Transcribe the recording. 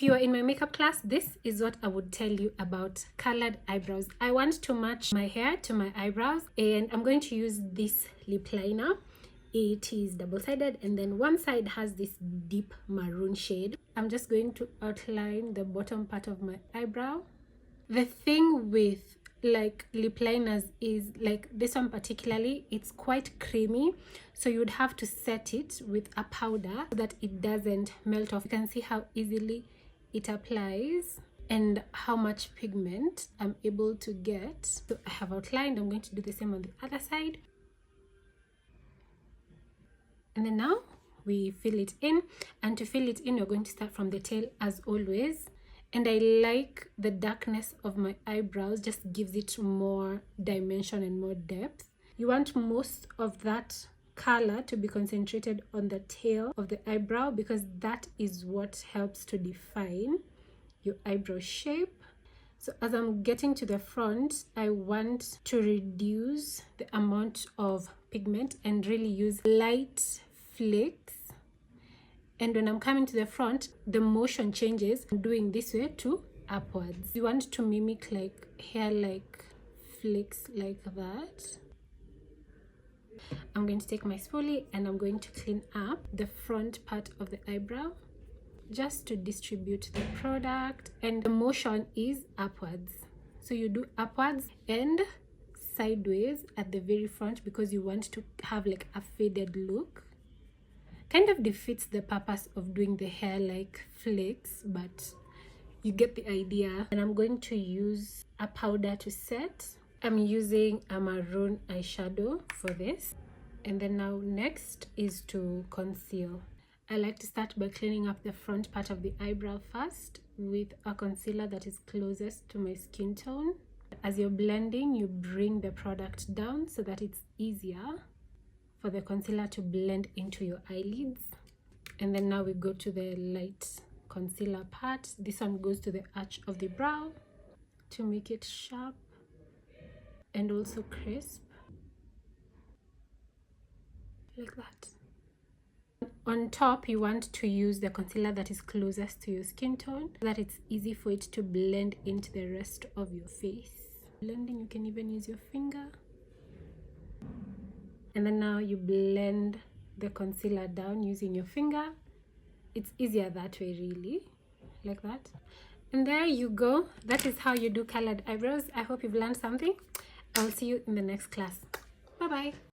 you are in my makeup class, this is what I would tell you about colored eyebrows. I want to match my hair to my eyebrows, and I'm going to use this lip liner. It is double-sided, and then one side has this deep maroon shade. I'm just going to outline the bottom part of my eyebrow. The thing with like lip liners is, like this one particularly, it's quite creamy, so you'd have to set it with a powder so that it doesn't melt off. You can see how easily it applies and how much pigment I'm able to get. So I have outlined. I'm going to do the same on the other side, and then now we fill it in. And to fill it in, you're going to start from the tail as always. And I like the darkness of my eyebrows, just gives it more dimension and more depth. You want most of that color to be concentrated on the tail of the eyebrow, because that is what helps to define your eyebrow shape. So as I'm getting to the front, I want to reduce the amount of pigment and really use light flakes. And when I'm coming to the front, the motion changes. I'm doing this way to upwards. You want to mimic like hair like flakes like that. I'm going to take my spoolie and I'm going to clean up the front part of the eyebrow just to distribute the product. And the motion is upwards. So you do upwards and sideways at the very front, because you want to have like a faded look. Kind of defeats the purpose of doing the hair like flakes, but you get the idea. And I'm going to use a powder to set. I'm using a maroon eyeshadow for this. And then now next is to conceal. I like to start by cleaning up the front part of the eyebrow first with a concealer that is closest to my skin tone. As you're blending, you bring the product down so that it's easier for the concealer to blend into your eyelids. And then now we go to the light concealer part. This one goes to the arch of the brow to make it sharp and also crisp, like that. On top, you want to use the concealer that is closest to your skin tone so that it's easy for it to blend into the rest of your face. Blending, you can even use your finger. And then now you blend the concealer down using your finger. It's easier that way, really, like that. And there you go. That is how you do colored eyebrows. I hope you've learned something. I'll see you in the next class. Bye bye.